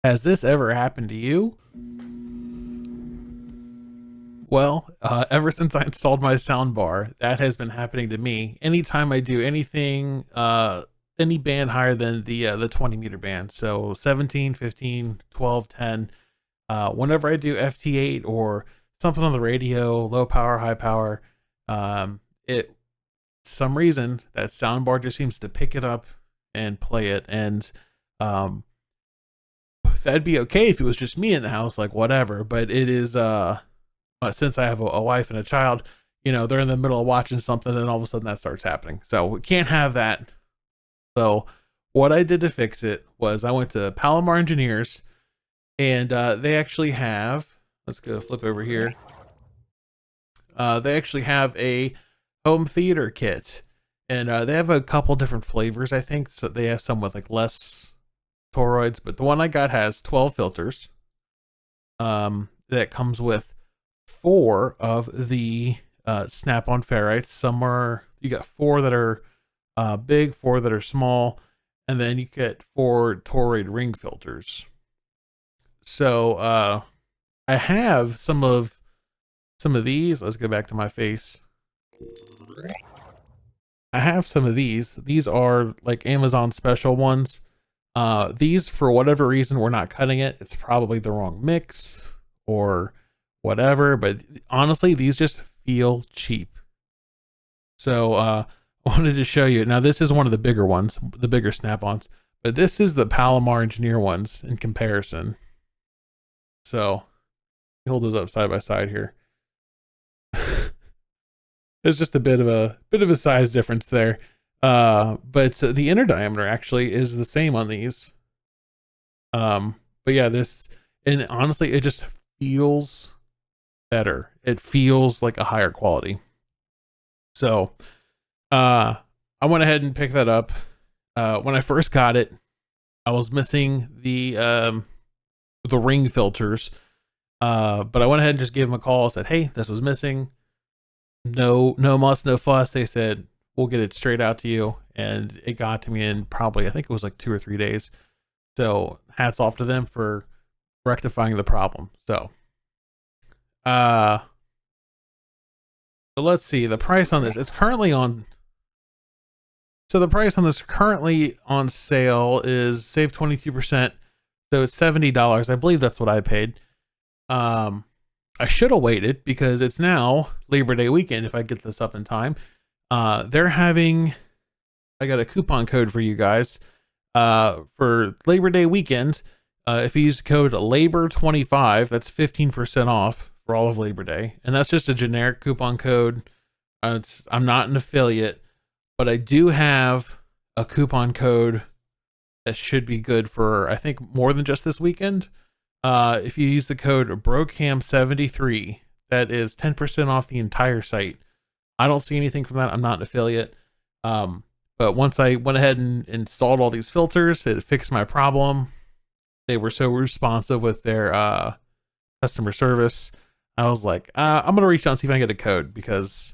Has this ever happened to you? Well, ever since I installed my soundbar, that has been happening to me. Anytime I do anything, any band higher than the 20-meter band, so 17, 15, 12, 10, whenever I do FT8 or something on the radio, low power, high power, it some reason that soundbar just seems to pick it up and play it, and um, that'd be okay if it was just me in the house, like whatever. But it is since I have a wife and a child, they're in the middle of watching something, and all of a sudden that starts happening. So we can't have that. So what I did to fix it was I went to Palomar Engineers, and they actually have. Let's go flip over here. They actually have a home theater kit, and they have a couple different flavors, I think. So they have some with like less toroids, but the one I got has 12 filters. That comes with 4 of the snap-on ferrites. You got 4 that are big, 4 that are small, and then you get 4 toroid ring filters. So I have some of these. Let's go back to my face. I have some of these. These are like Amazon special ones. These, for whatever reason, we're not cutting it. It's probably the wrong mix or whatever, but honestly, these just feel cheap. So I wanted to show you. Now, this is one of the bigger ones, the bigger snap-ons, but this is the Palomar Engineer ones in comparison. So hold those up side by side here. There's just a bit of a size difference there. But the inner diameter actually is the same on these. But yeah, and honestly, it just feels better. It feels like a higher quality. So, I went ahead and picked that up. When I first got it, I was missing the ring filters. But I went ahead and just gave them a call. Said, hey, this was missing. No muss, no fuss. They said, we'll get it straight out to you. And it got to me in probably, I think it was like 2 or 3 days. So hats off to them for rectifying the problem. So let's see the price on this. It's currently on. So the price on this currently on sale is save 22%. So it's $70. I believe that's what I paid. I should have waited because it's now Labor Day weekend. If I get this up in time, they're having. I got a coupon code for you guys. For Labor Day weekend, if you use the code LABOR25, that's 15% off for all of Labor Day, and that's just a generic coupon code. I'm not an affiliate, but I do have a coupon code that should be good for, I think, more than just this weekend. If you use the code BROCAM73, that is 10% off the entire site. I don't see anything from that. I'm not an affiliate. But once I went ahead and installed all these filters, it fixed my problem. They were so responsive with their customer service. I was like, I'm going to reach out and see if I can get a code because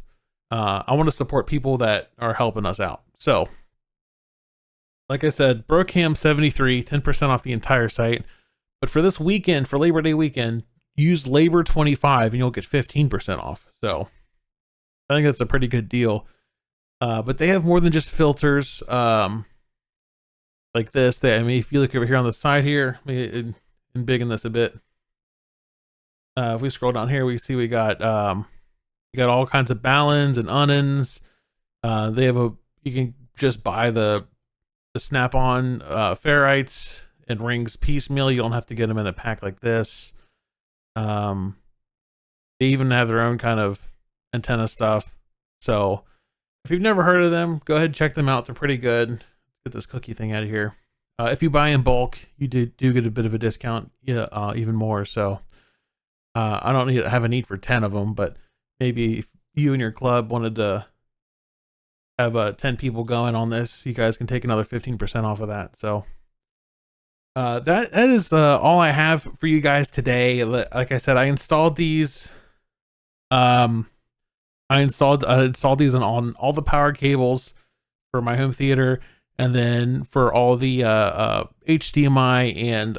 I want to support people that are helping us out. So, like I said, BROCAM73, 10% off the entire site. But for this weekend, for Labor Day weekend, use LABOR25 and you'll get 15% off. So I think that's a pretty good deal. But they have more than just filters like this. If you look over here on the side here, and big in this a bit. If we scroll down here, we see we got all kinds of ballons and unins. They have you can just buy the snap-on ferrites and rings piecemeal. You don't have to get them in a pack like this. They even have their own kind of antenna stuff. So if you've never heard of them, go ahead and check them out. They're pretty good. Get this cookie thing out of here. If you buy in bulk, you do get a bit of a discount, even more. So I don't have a need for 10 of them, but maybe if you and your club wanted to have 10 people going on this, you guys can take another 15% off of that. So that is all I have for you guys today. Like I said, I installed these. I installed these on all the power cables for my home theater, and then for all the HDMI and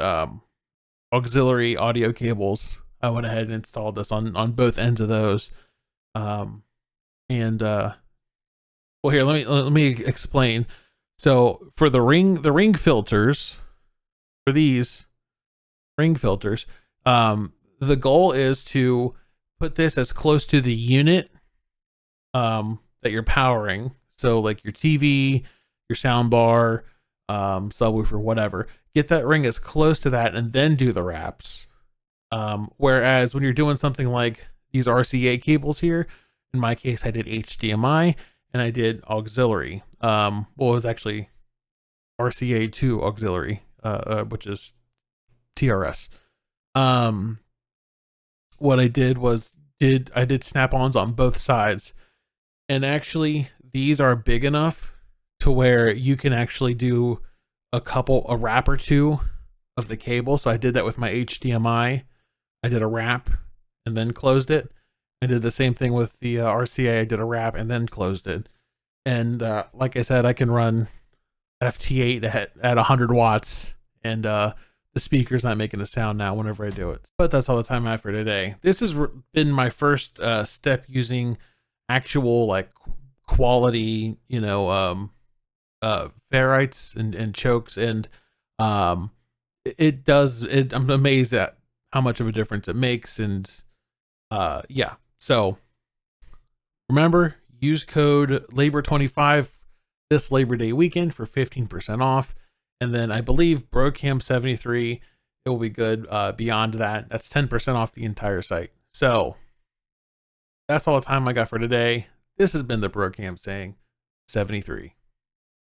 auxiliary audio cables. I went ahead and installed this on both ends of those. And well, here, let me explain. So for the ring filters, for these ring filters, the goal is to put this as close to the unit that you're powering. So like your TV, your soundbar, subwoofer, whatever. Get that ring as close to that and then do the wraps. Whereas when you're doing something like these RCA cables here, in my case, I did HDMI and I did auxiliary. Well, it was actually RCA to auxiliary, which is TRS. What I did was I did snap-ons on both sides, and actually these are big enough to where you can actually do a wrap or two of the cable. So I did that with my HDMI. I did a wrap and then closed it. I did the same thing with the RCA. I did a wrap and then closed it. And like I said, I can run FT8 at 100 watts, and the speaker's not making a sound now whenever I do it. But that's all the time I have for today. This has been my first step using actual like quality, ferrites and chokes, and I'm amazed at how much of a difference it makes. And yeah, so remember, use code labor25 this Labor Day weekend for 15% off. And then I believe Broadcam 73, it will be good beyond that. That's 10% off the entire site. So that's all the time I got for today. This has been the Broadcam saying 73.